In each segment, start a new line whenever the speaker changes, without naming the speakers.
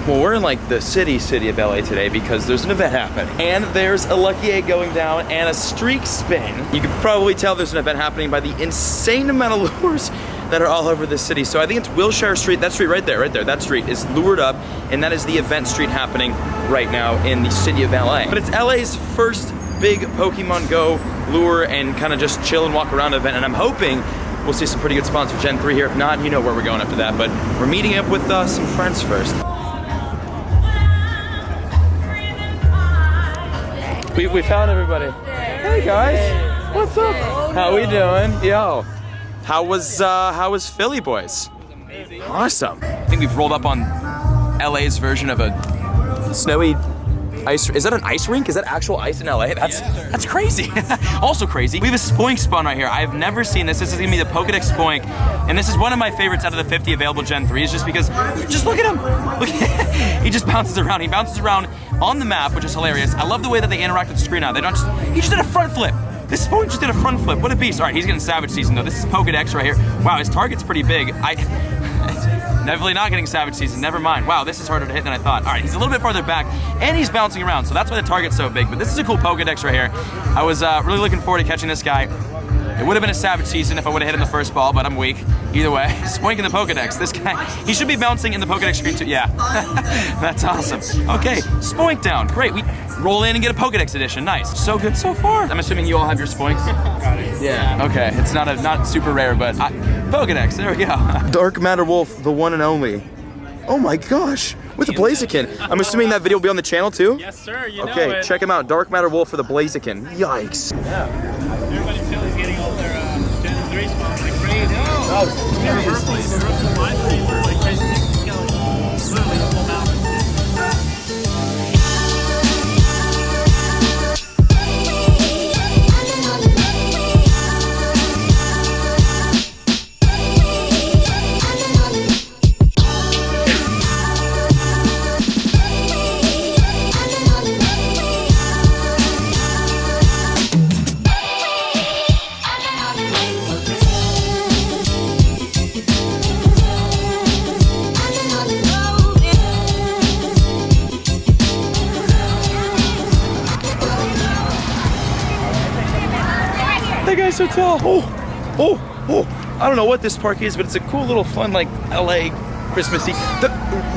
Well, we're in like the city of LA today because there's an event happening. And there's a lucky egg going down and a streak spin. You can probably tell there's an event happening by the insane amount of lures that are all over the city. So I think it's Wilshire Street, that street right there, that street is lured up, and that is the event street happening right now in the city of LA. But it's LA's first big Pokemon Go lure and kind of just chill and walk around event, and I'm hoping we'll see some pretty good spots for Gen 3 here. If not, you know where we're going after that, but we're meeting up with some friends first. We found everybody. Hey guys, what's up? How we doing? Yo. How was Philly, boys? Amazing. Awesome. I think we've rolled up on LA's version of a snowy ice. Is that an ice rink? Is that actual ice in LA? That's crazy. Also crazy. We have a Spoink spawn right here. I've never seen this. This is gonna be the Pokedex Spoink, and this is one of my favorites out of the 50 available Gen 3s, just because, just look at him. Look, he just bounces around. He bounces around on the map, which is hilarious. I love the way that they interact with the screen now. They don't just, he just did a front flip. This Spoink just did a front flip. What a beast. All right, he's getting Savage Season though. This is Pokedex right here. Wow, his target's pretty big. Definitely not getting Savage Season, never mind. Wow, this is harder to hit than I thought. All right, he's a little bit farther back, and he's bouncing around, so that's why the target's so big, but this is a cool Pokedex right here. I was really looking forward to catching this guy. It would have been a Savage Season if I would have hit him the first ball, but I'm weak. Either way, Spoink in the Pokedex. This guy, he should be bouncing in the Pokedex screen too. Yeah, that's awesome. Okay, Spoink down, great. We roll in and get a Pokedex edition, nice. So good so far. I'm assuming you all have your Spoinks?
Got it.
Yeah, okay, it's not super rare, but Pokedex, there we go. Dark Matter Wolf, the one and only. Oh my gosh, with the Blaziken. I'm assuming that video will be on the channel too?
Yes, sir, you know
Okay,
it.
check him out, Dark Matter Wolf for the Blaziken. Yikes.
Yeah, everybody still is getting all their Gen 3 spawns like crazy.
Oh, seriously.
The live stream were like crazy. Literally the whole mountain.
That guy's so tall. Oh. I don't know what this park is, but it's a cool little fun, like, LA Christmassy.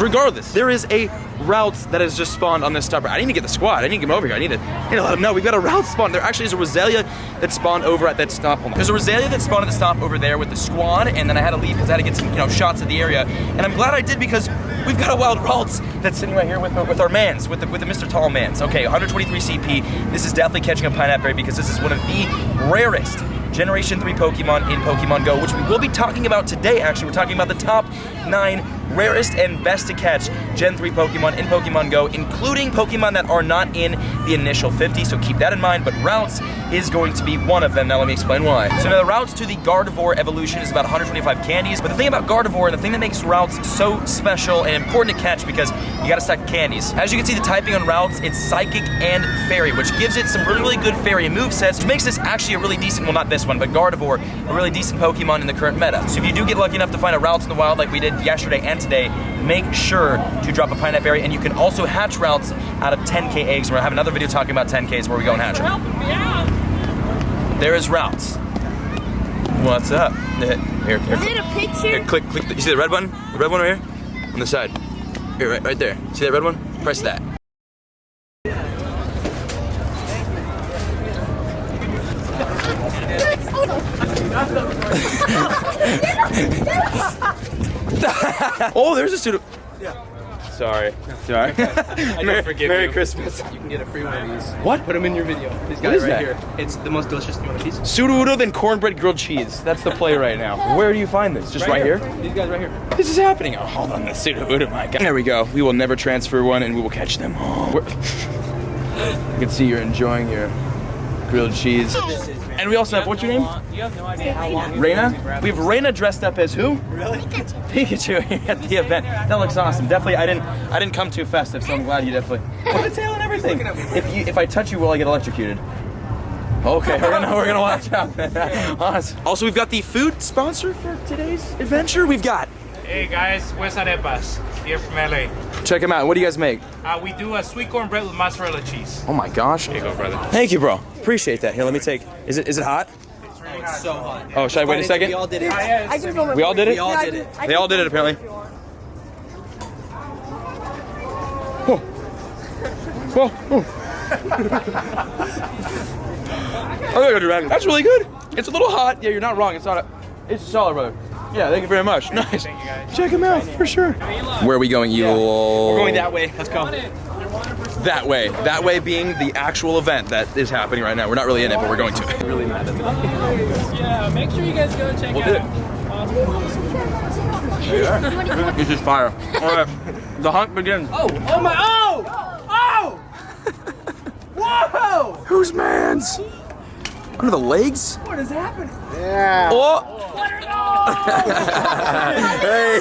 Regardless, there is a route that has just spawned on this stopper. I need to get the squad. I need to get them over here. I need to let them know. We've got a route spawn. There actually is a Roselia that spawned over at that stop. There's a Roselia that spawned at the stop over there with the squad, and then I had to leave because I had to get some, shots of the area. And I'm glad I did because we've got a wild routes that's sitting right here with our mans, with the Mr. Tall mans. Okay, 123 CP. This is definitely catching a pineapple berry because this is one of the rarest Generation 3 Pokemon in Pokemon Go, which we will be talking about today, actually. We're talking about the top 9 rarest and best to catch Gen 3 Pokemon in Pokemon Go, including Pokemon that are not in the initial 50, so keep that in mind, but Routes is going to be one of them. Now let me explain why. So now the Routes to the Gardevoir evolution is about 125 candies, but the thing about Gardevoir, and the thing that makes Routes so special and important to catch, because you gotta stack candies. As you can see, the typing on Routes, it's Psychic and Fairy, which gives it some really good Fairy movesets, which makes this actually a really decent, well not this one, but Gardevoir, a really decent Pokemon in the current meta. So if you do get lucky enough to find a Routes in the wild like we did yesterday and today, make sure to drop a pineapple berry, and you can also hatch Routes out of 10K eggs. We're gonna have another video talking about 10Ks where we go and hatch them. There is Routes. What's up? Here.
Is it a picture?
Here, click. You see the red one? The red one right here? On the side. Here, right there. See that red one? Press that. Oh, there's a pseudo. Yeah. Sorry. Merry Christmas.
You can get a free one of these.
What?
Put them in your video. These
What
guys
is
right
that?
here. It's the most delicious one of these.
Pseudo than cornbread grilled cheese. That's the play right now. Where do you find this? Just right here?
These guys right here.
This is happening. Oh, hold on. The pseudo my God. There we go. We will never transfer one, and we will catch them. Oh, you can see you're enjoying your grilled cheese. And we also have, what's your name?
You have no idea how long.
Raina? We have Raina dressed up as who?
Really?
Pikachu here at the event. That looks awesome. Definitely, I didn't come too festive, so I'm glad you definitely. With the tail and everything. If I touch you, will I get electrocuted? Okay, we're gonna watch out. Awesome. Also, we've got the food sponsor for today's adventure. We've got
Hey guys, West Arepas, here from LA.
Check them out. What do you guys make?
We do a sweet corn bread with mozzarella cheese.
Oh my gosh.
Here you go, brother.
Thank you, bro. Appreciate that. Here, let me take. Is it hot?
It's really hot. So hot.
Oh, should I wait a second?
We all did it.
Yeah,
I can film it.
We all did it?
We all did it.
They all did it, apparently. Whoa. Whoa. Whoa. I'm gonna do that. That's really good. It's a little hot. Yeah, you're not wrong. It's not a. It's solid, brother. Yeah, thank you very much. Nice.
Thank you guys.
Check him out for sure. Where are we going, Evil?
We're going that way. Let's go.
That way. That way being the actual event that is happening right now. We're not really in it, but we're going to. Really mad at
Yeah, make sure you guys go check
We'll do it. This is fire. All right, the hunt begins.
Oh my! Oh! Whoa!
Whose man's? Under the legs?
What is happening?
Oh! hey!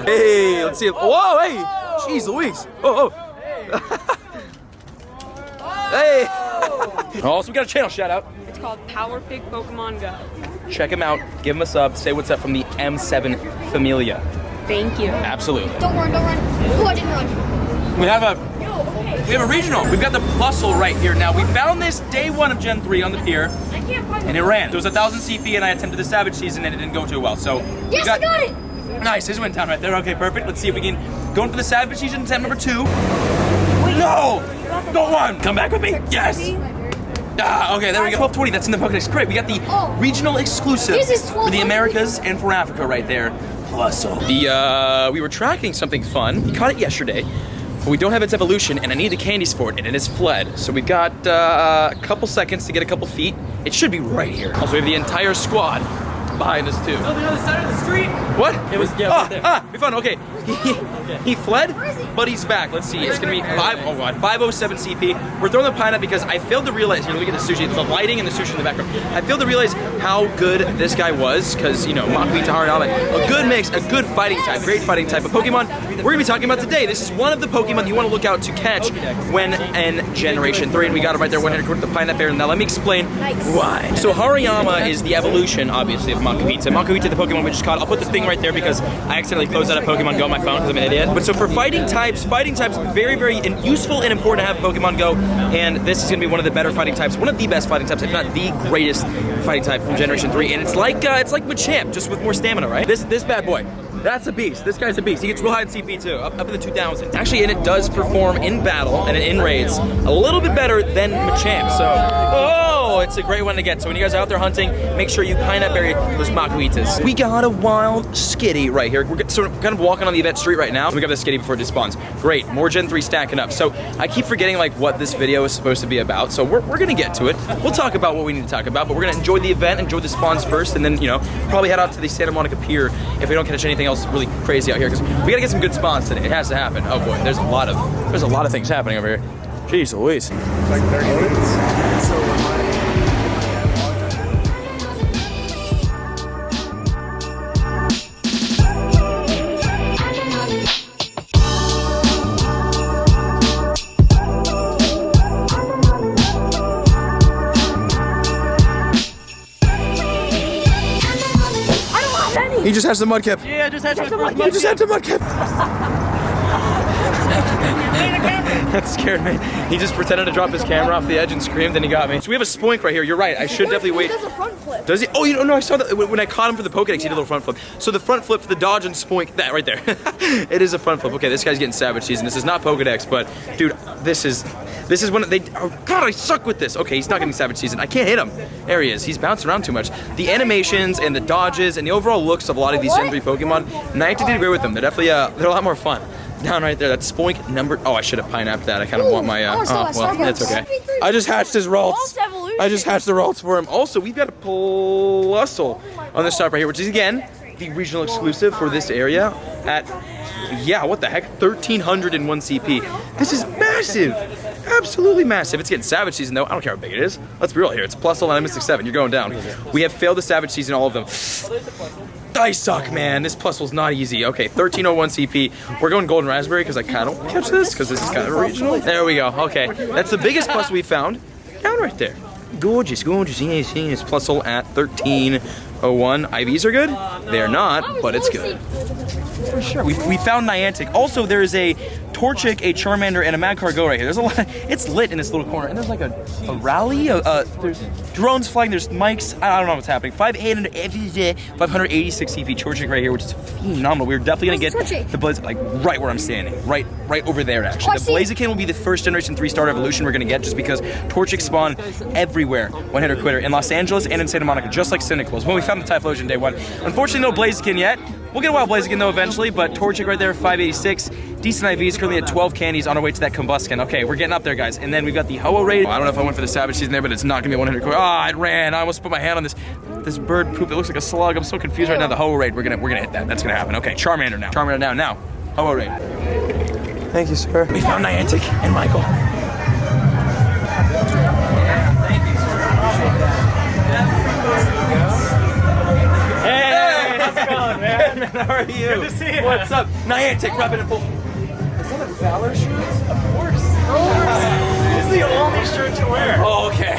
Hey, let's see. Whoa, hey! Jeez Louise. Oh, Hey! Oh, so we got a channel shout out.
It's called Power Pig Pokemon Go.
Check him out. Give him a sub. Say what's up from the M7 Familia.
Thank you.
Absolutely.
Don't run, don't run. Oh, I didn't run.
We have a regional. We've got the Plusle right here now. We found this day 1 of Gen 3 on the pier,
I can't find
and it ran. There was 1,000 CP, and I attempted the Savage Season, and it didn't go too well. So
Yes, I got it!
Nice. There's Win Town right there. Okay, perfect. Let's see if we can go in for the Savage Season attempt number 2. No! Go on! Come back with me. Yes. Okay, there we go. 1220. That's in the Pokédex. Great. We got the regional exclusive
This is
for the
1200.
Americas and for Africa right there. Plusle. We were tracking something fun. We caught it yesterday. But we don't have its evolution, and I need the candies for it, and it has fled. So we've got a couple seconds to get a couple feet. It should be right here. Also, we have the entire squad behind us too.
On the other side of the street.
What?
It was right there.
We found. Okay, he fled, but he's back. Let's see. It's gonna be 507 CP. We're throwing the pine up because I failed to realize. Here, look at the sushi. The lighting and the sushi in the background. I failed to realize how good this guy was because Makui Tahariyama, a good mix, a good fighting type, great fighting type of Pokemon. We're gonna be talking about today. This is one of the Pokemon you want to look out to catch when in Generation 3, and we got him right there. 100 with the pine up there. Now let me explain why. So Hariyama is the evolution, obviously, of Makuhita. Makuhita, the Pokemon we just caught. I'll put this thing right there because I accidentally closed out of Pokemon Go on my phone because I'm an idiot. But so for fighting types, very, very useful and important to have Pokemon Go. And this is gonna be one of the better fighting types, one of the best fighting types, if not the greatest fighting type from Generation 3. And it's like Machamp, just with more stamina, right? This bad boy. That's a beast. This guy's a beast. He gets real high in CP too, up in the 2000s. Actually, and it does perform in battle and in raids a little bit better than Machamp. So, it's a great one to get. So when you guys are out there hunting, make sure you pineapple berry those Makuhitas. We got a wild Skitty right here. We're sort of kind of walking on the event street right now. We got the Skitty before it despawns. Great, more Gen 3 stacking up. So I keep forgetting what this video is supposed to be about. So we're gonna get to it. We'll talk about what we need to talk about, but we're gonna enjoy the event, enjoy the spawns first, and then probably head out to the Santa Monica Pier if we don't catch anything else really crazy out here, because we gotta get some good spawns today. It has to happen. Oh boy, there's a lot of things happening over here. Jeez Louise.
Like 30 minutes.
He just has the mudkip.
Yeah, I just had
He just had the mudkip. That scared me. He just pretended to drop his camera off the edge and screamed, and he got me. So we have a Spoink right here. You're right. I should definitely wait.
He does a front flip.
Does he? Oh, no, I saw that when I caught him for the Pokédex, he did a little front flip. So the front flip for the dodge and Spoink, that right there. It is a front flip. Okay, this guy's getting Savage Season. This is not Pokédex, but dude, this is one of oh god, I suck with this. Okay, he's not getting Savage Season. I can't hit him. There he is. He's bouncing around too much. The animations and the dodges and the overall looks of a lot of these Gen 3 Pokemon, Niantic did agree with them. They're definitely they're a lot more fun. Down right there, that's Spoink number. Oh, I should have pineapped that. I kind of want my.
I saw that
well,
Starbucks.
that's okay. I just hatched his Ralts. I just hatched the Ralts for him. Also, we've got a Plusle on this top right here, which is again the regional exclusive for this area at, what the heck, 1,301 CP. This is massive. Absolutely massive. It's getting Savage Season though. I don't care how big it is. Let's be real here. It's Plusle and Mystic 7. You're going down. We have failed the Savage Season, all of them. I suck, man. This Plusle's not easy. Okay, 1,301 CP. We're going Golden Raspberry because I kind of catch this because this is kind of a regional. There we go. Okay, that's the biggest Plusle we found. Down right there. Gorgeous, gorgeous. Yes, yes. Plus soul at 1301. IVs are good? They're not, but it's good. For sure. We found Niantic. Also, there is a Torchic, a Charmander, and a Magcargo right here. There's a lot. It's lit in this little corner. And there's like a rally. There's drones flying. There's mics. I don't know what's happening. 586 CP Torchic right here, which is phenomenal. We're definitely gonna get the Blaziken, like right where I'm standing. Right over there, actually. The Blaziken will be the first generation 3-star evolution we're gonna get, just because Torchic spawn everywhere. One hitter quitter in Los Angeles and in Santa Monica, just like Cynicles. When we found the Typhlosion day 1. Unfortunately, no Blaziken yet. We'll get a wild Blaziken though eventually, but Torchic right there, 586. Decent IVs, currently at 12 candies on our way to that Combusken. Okay, we're getting up there, guys. And then we've got the Ho-Oh raid. I don't know if I went for the Savage Season there, but it's not gonna be a 100 core. Ah, it ran. I almost put my hand on this bird poop. It looks like a slug. I'm so confused right now. The Ho-Oh raid, we're gonna hit that. That's gonna happen. Okay, Charmander now. Charmander now. Ho-Oh raid. Thank you, sir. We found Niantic and Michael. Thank you, sir. Hey, how's it going, man? How are you?
Good to see you.
What's up? Niantic, rubbing it full. Is that a Valor shirt? Of course.
This is the only shirt to wear.
Oh, okay.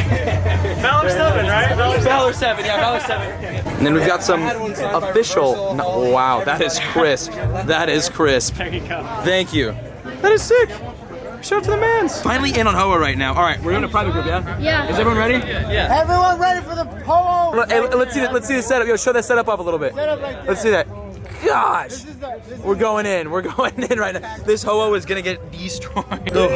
Valor 7, right?
Valor 7, yeah, Valor 7. And then we've got some official. Wow, that is crisp. That is crisp.
There you go.
Thank you. That is sick. Shout out to the mans. Finally in on Ho-Oh right now. All right, we're in a private group, yeah?
Yeah.
Is everyone ready?
Yeah.
Everyone ready for the Ho-Oh?
Hey, let's see the setup. Yo, show that setup off a little bit. Let's see that. Gosh, we're going in. We're going in right now. This Ho-Oh is gonna get destroyed. 2,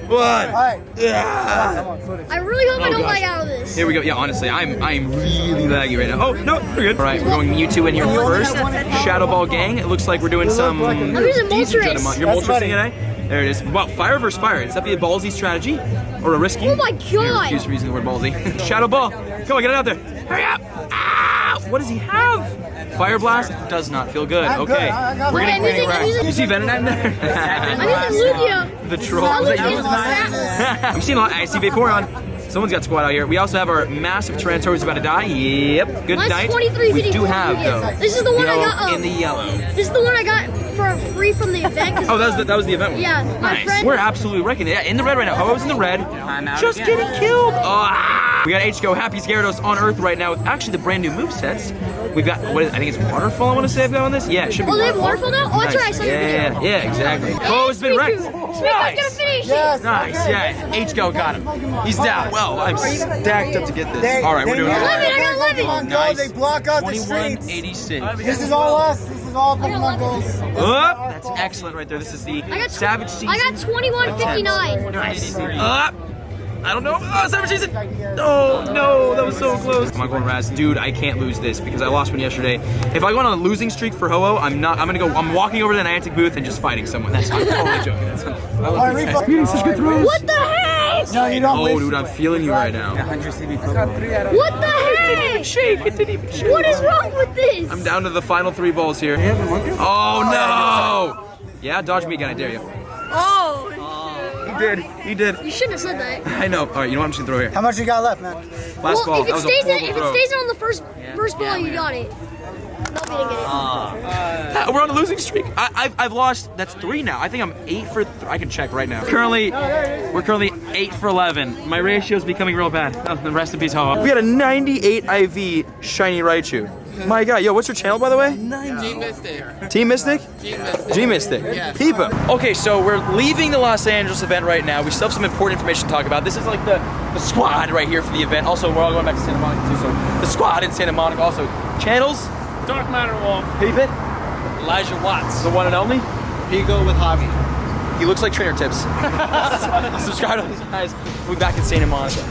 1.
Alright.
Yeah.
I really hope I don't
gosh.
lag out of this.
Here we go. Yeah, honestly, I'm really laggy right now. Oh no, we're good. All right, we're going Mewtwo in here first. Shadow Ball gang. It looks like we're doing some.
I'm using
decent
Moltres.
Shadow You're Moltres today? There it is. Wow, fire versus fire. Is that be a ballsy strategy or a risky?
Oh my God.
Excuse me for using the word ballsy. Shadow Ball. Come on, get it out there. Hurry up. Ah, what does he have? Fire Blast does not feel good. Okay, we're
I'm
getting
using-
You see Venonat in there?
I'm using Lugia.
The troll.
Not
Was that
Lugia,
you?
it's Atlas.
I'm seeing a lot. I see Vaporeon. Someone's got squad out here. We also have our massive Tyrannosaurus who's about to die. Yep, good
Mine's
night.
23
We
hitting
do have
Lugia.
though.
This is the one I
yellow
got,
in the yellow.
This is the one I got for free from the event.
Oh, that was the event one.
Yeah, my
Nice.
friend.
We're absolutely wrecking it. Yeah, in the red right now. Ho-Oh's in the red. Just getting killed. Oh, we got H-Go Happy Gyarados on Earth right now with actually the brand new movesets. We've got I think it's Waterfall. I want to say I've got on this. Yeah, it should be.
Oh, they have Waterfall now? Oh, that's right, I saw your video.
Yeah, exactly. Oh, it's been wrecked.
Sweetco's gonna finish it.
Nice, yeah. H-Go got him. He's down. Well, I'm stacked up to get this. All right, we're doing it.
11, I got 11.
Pokemon Go, they block out the streets.
2186.
This is all us. This is all Pokemon Go's.
Oh, that's excellent right there. This is the
I got
Savage Season.
I got 21.59.
Nice. I don't know. Oh, Savage Season. Oh, no. That was so close. Come on, going Raz. Dude, I can't lose this because I lost one yesterday. If I go on a losing streak for Ho-Oh, I'm walking over to the Niantic booth and just fighting someone. I'm totally joking. Getting such good throws.
What the heck?
No, you don't.
Oh, dude, I'm feeling you right now.
What the heck?
Shake. It didn't even shake.
What is wrong with this?
I'm down to the final 3 balls here. Oh, no. Yeah, dodge me again. I dare you.
Oh,
He did.
you shouldn't have said that.
I know. All right, you know what? I'm just going to throw here.
How much you got left, man?
Last ball.
If
That
it
was a
stays
horrible throw.
on the first ball, you got it. No, we didn't get it.
We're on a losing streak. I've lost. That's 3 now. I think I'm 8 for. I can check right now. We're currently 8 for 11. My ratio is becoming real bad. Oh, the rest in peace, Ho-Oh. We got a 98 IV shiny Raichu. My God, yo, what's your channel by the way?
Team Mystic.
Team Mystic? G-Mystic. Peep him. Okay, so we're leaving the Los Angeles event right now. We still have some important information to talk about. This is like the squad right here for the event. Also, we're all going back to Santa Monica too, so the squad in Santa Monica. Also, channels.
Dark Matter Wolf.
Peep it.
Elijah Watts.
The one and only.
Pigo with Javi.
He looks like Trainer Tips. Subscribe to these guys. We'll be back in Santa Monica.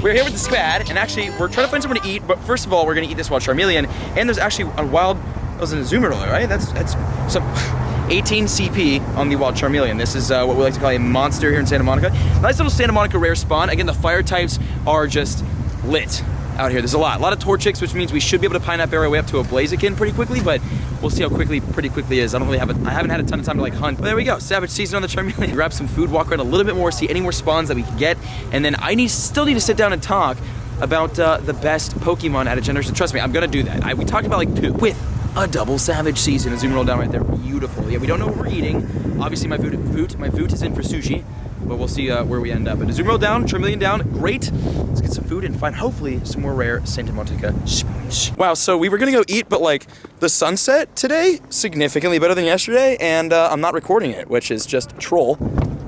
We're here with the squad, and actually, we're trying to find someone to eat, but first of all, we're gonna eat this wild Charmeleon, and there's actually a wild, that was an Azumarill, right? That's some, 18 CP on the wild Charmeleon. This is what we like to call a monster here in Santa Monica. Nice little Santa Monica rare spawn. Again, the fire types are just lit out here. There's a lot of Torchics, which means we should be able to Pineapple our way up to a Blaziken pretty quickly, but we'll see how pretty quickly is. I haven't had a ton of time to like hunt. But there we go, Savage Season on the Charmeleon. Grab some food, walk around a little bit more, see any more spawns that we can get, and then still need to sit down and talk about the best Pokemon out of Generation. Trust me, I'm gonna do that. We talked about like 2 with a double Savage Season. A zoom roll down right there, beautiful. Yeah, we don't know what we're eating. Obviously my voot is in for sushi, but we'll see where we end up. But a zoom roll down, Charmeleon down, great. Let's get some food and find hopefully some more rare Santa Monica spoons. Wow, so we were gonna go eat, but like the sunset today, significantly better than yesterday, and I'm not recording it, which is just troll.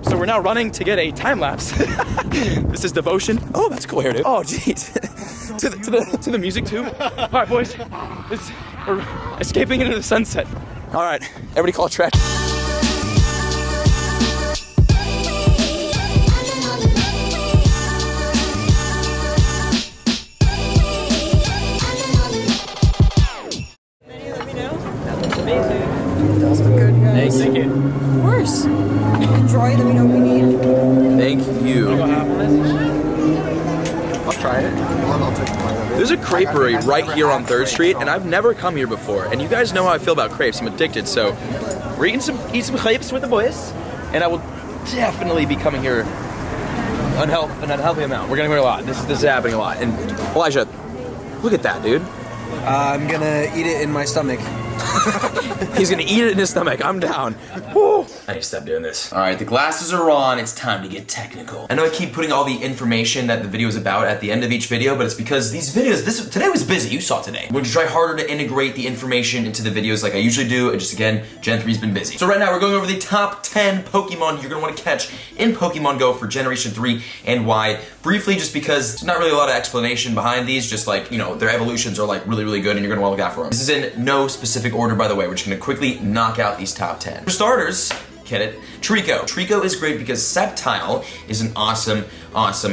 So we're now running to get a time lapse. This is devotion. Oh, that's a cool hair, dude. Oh, jeez. to the music too. All right, boys. We're escaping into the sunset. All right, everybody call a track.
Thank you.
Of course. Enjoy, let me know what you need.
Thank you. I'll try it. There's a creperie right here on 3rd Street, and I've never come here before. And you guys know how I feel about crepes. I'm addicted, so we're eat some crepes with the boys, and I will definitely be coming here an unhealthy amount. We're gonna go a lot. This is happening a lot. And Elijah, look at that, dude.
I'm gonna eat it in my stomach.
He's gonna eat it in his stomach. I'm down. Woo. I need to stop doing this. All right, the glasses are on. It's time to get technical. I know I keep putting all the information that the video is about at the end of each video, but it's because these videos, today was busy. You saw today. We're gonna try harder to integrate the information into the videos like I usually do. And just again, Gen 3's been busy. So right now we're going over the top 10 Pokemon you're gonna want to catch in Pokemon Go for Generation 3 and why. Briefly, just because there's not really a lot of explanation behind these, just like, you know, their evolutions are like really, really good and you're gonna want to look out for them. This is in no specific order, by the way. We're just gonna quickly knock out these top 10. For starters, get it? Trico. Trico is great because Sceptile is an awesome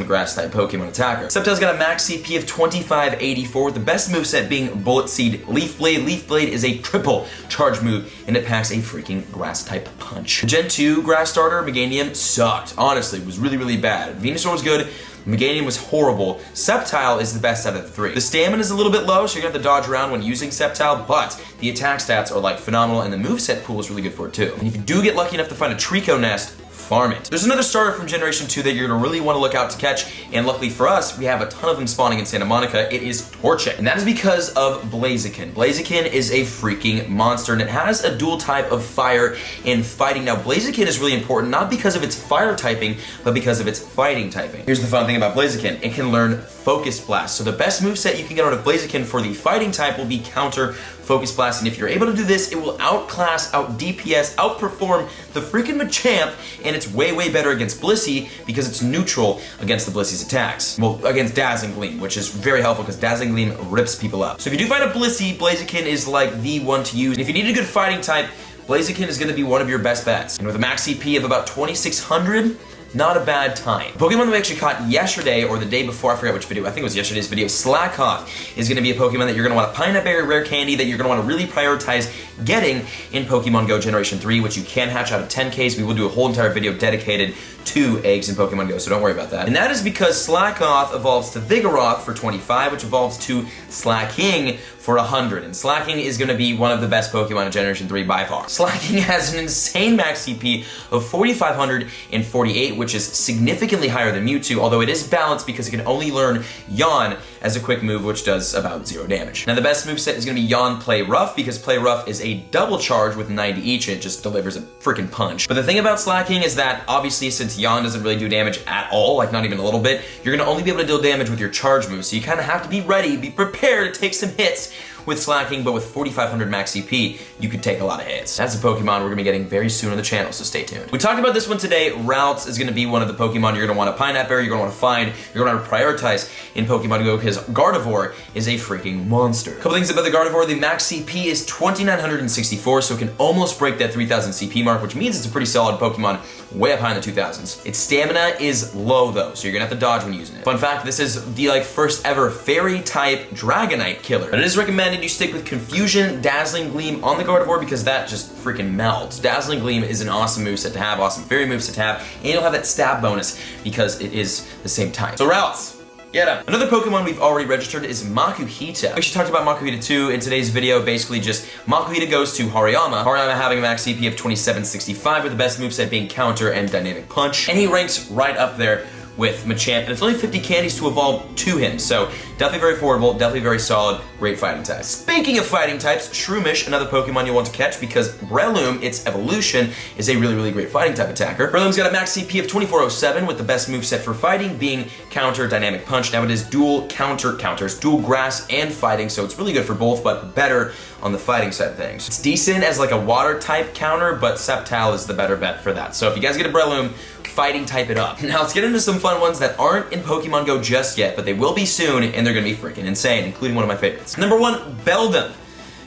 grass-type Pokemon attacker. Sceptile's got a max CP of 2584, with the best moveset being Bullet Seed, Leaf Blade. Leaf Blade is a triple charge move, and it packs a freaking grass-type punch. The Gen 2 grass starter, Meganium, sucked. Honestly, was really, really bad. Venusaur was good. Meganium was horrible. Sceptile is the best out of the 3. The stamina is a little bit low, so you're gonna have to dodge around when using Sceptile, but the attack stats are like phenomenal, and the moveset pool is really good for it too. And if you do get lucky enough to find a Trico nest, farm it. There's another starter from Generation 2 that you're gonna really wanna look out to catch, and luckily for us, we have a ton of them spawning in Santa Monica. It is Torchic, and that is because of Blaziken. Blaziken is a freaking monster, and it has a dual type of fire and fighting. Now, Blaziken is really important, not because of its fire typing, but because of its fighting typing. Here's the fun thing about Blaziken. It can learn Focus Blast. So the best moveset you can get out of Blaziken for the fighting type will be Counter Focus Blast, and if you're able to do this, it will outclass, out DPS, outperform the freaking Machamp, and it's way, way better against Blissey because it's neutral against the Blissey's attacks. Well, against Dazzling Gleam, which is very helpful because Dazzling Gleam rips people up. So if you do find a Blissey, Blaziken is like the one to use. And if you need a good fighting type, Blaziken is going to be one of your best bets. And with a max CP of about 2600, not a bad time. Pokemon that we actually caught yesterday or the day before, I forgot which video, I think it was yesterday's video, Slackoth is going to be a Pokemon that you're going to want a Pineberry Rare Candy that you're going to want to really prioritize getting in Pokemon Go Generation 3, which you can hatch out of 10Ks. We will do a whole entire video dedicated to eggs in Pokemon Go, so don't worry about that. And that is because Slackoth evolves to Vigoroth for 25, which evolves to Slacking for 100. And Slacking is going to be one of the best Pokemon in Generation 3 by far. Slacking has an insane max CP of 4,548, which is significantly higher than Mewtwo, although it is balanced because it can only learn Yawn as a quick move, which does about 0 damage. Now the best moveset is going to be Yawn Play Rough, because Play Rough is a double charge with 90 each, and it just delivers a freaking punch. But the thing about Slacking is that, obviously, since Yawn doesn't really do damage at all, like not even a little bit, you're going to only be able to deal damage with your charge moves, so you kind of have to be ready, be prepared to take some hits with Slacking, but with 4,500 max CP, you could take a lot of hits. That's a Pokemon we're gonna be getting very soon on the channel, so stay tuned. We talked about this one today. Ralts is gonna be one of the Pokemon you're gonna want to Pineapple, you're gonna want to find, you're gonna want to prioritize in Pokemon Go, because Gardevoir is a freaking monster. Couple things about the Gardevoir: the max CP is 2,964, so it can almost break that 3,000 CP mark, which means it's a pretty solid Pokemon, way up high in the 2,000s. Its stamina is low though, so you're gonna have to dodge when using it. Fun fact, this is the first ever Fairy type Dragonite killer. But it is recommended recommended you stick with Confusion, Dazzling Gleam on the Gardevoir because that just freaking melts. Dazzling Gleam is an awesome moveset to have, awesome fairy moveset to have, and you'll have that stab bonus because it is the same type. So routes. Get him. Another Pokemon we've already registered is Makuhita. We actually talked about Makuhita 2 in today's video. Basically just Makuhita goes to Hariyama. Hariyama having a max CP of 2765 with the best moveset being Counter and Dynamic Punch. And he ranks right up there with Machamp, and it's only 50 candies to evolve to him, so definitely very affordable, definitely very solid, great fighting type. Speaking of fighting types, Shroomish, another Pokemon you'll want to catch because Breloom, its evolution, is a really, really great fighting type attacker. Breloom's got a max CP of 2407 with the best moveset for fighting being Counter, Dynamic Punch. Now it is dual counters, dual grass and fighting, so it's really good for both, but better on the fighting side of things. It's decent as like a water type counter, but Sceptile is the better bet for that. So if you guys get a Breloom, fighting type it up. Now let's get into some fun ones that aren't in Pokemon Go just yet, but they will be soon, and they're gonna be freaking insane, including one of my favorites. Number 1, Beldum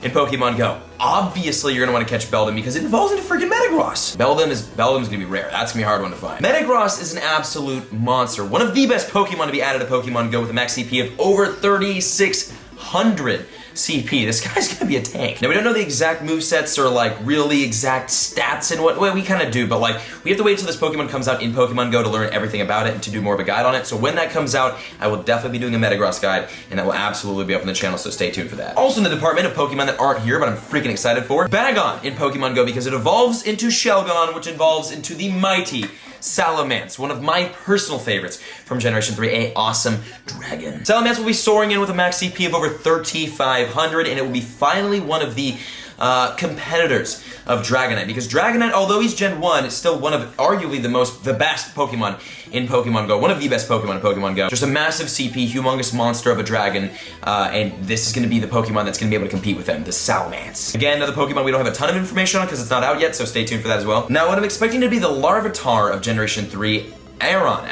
in Pokemon Go. Obviously, you're gonna want to catch Beldum because it evolves into freaking Metagross. Beldum's gonna be rare. That's gonna be a hard one to find. Metagross is an absolute monster. One of the best Pokemon to be added to Pokemon Go with a max CP of over 3,600 CP. This guy's gonna be a tank. Now, we don't know the exact movesets or like really exact stats and what, well, we kind of do, but like we have to wait until this Pokemon comes out in Pokemon Go to learn everything about it and to do more of a guide on it. So when that comes out, I will definitely be doing a Metagross guide, and that will absolutely be up on the channel, so stay tuned for that. Also in the department of Pokemon that aren't here, but I'm freaking excited for, Bagon in Pokemon Go because it evolves into Shelgon, which evolves into the mighty Salamence, one of my personal favorites from Generation 3, a awesome dragon. Salamence will be soaring in with a max CP of over 3,500, and it will be finally one of the competitors of Dragonite, because Dragonite, although he's Gen 1, is still one of arguably the best Pokemon in Pokemon Go, one of the best Pokemon in Pokemon Go. Just a massive CP, humongous monster of a dragon, and this is going to be the Pokemon that's going to be able to compete with him, the Salamence. Again, another Pokemon we don't have a ton of information on because it's not out yet, so stay tuned for that as well. Now, what I'm expecting to be the Larvitar of Generation 3, Aron,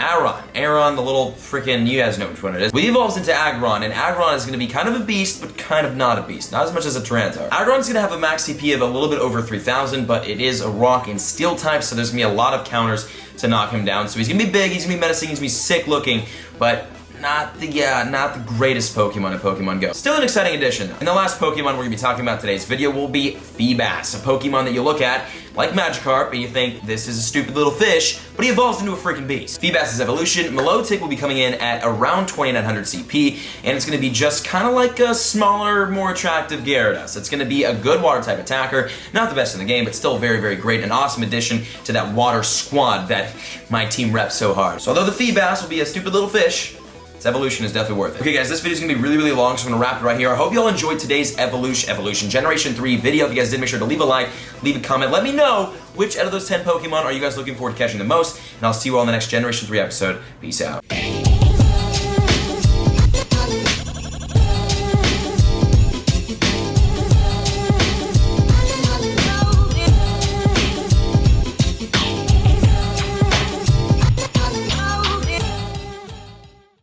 the little freaking, you guys know which one it is. We evolves into Aggron, and Aggron is going to be kind of a beast, but kind of not a beast. Not as much as a Tyranitar. Aggron's going to have a max CP of a little bit over 3,000, but it is a rock and steel type, so there's going to be a lot of counters to knock him down. So he's going to be big, he's going to be menacing, he's going to be sick looking, but not the greatest Pokemon in Pokemon Go. Still an exciting addition though. And the last Pokemon we're gonna be talking about today's video will be Feebas, a Pokemon that you look at like Magikarp and you think this is a stupid little fish, but he evolves into a freaking beast. Feebas' evolution, Milotic will be coming in at around 2,900 CP, and it's gonna be just kind of like a smaller, more attractive Gyarados. It's gonna be a good water type attacker, not the best in the game, but still very, very great, an awesome addition to that water squad that my team reps so hard. So although the Feebas will be a stupid little fish, its evolution is definitely worth it. Okay guys, this video is gonna be really, really long, so I'm gonna wrap it right here. I hope you all enjoyed today's Evolution Generation 3 video. If you guys did, make sure to leave a like, leave a comment. Let me know which out of those 10 Pokemon are you guys looking forward to catching the most, and I'll see you all in the next Generation 3 episode. Peace out.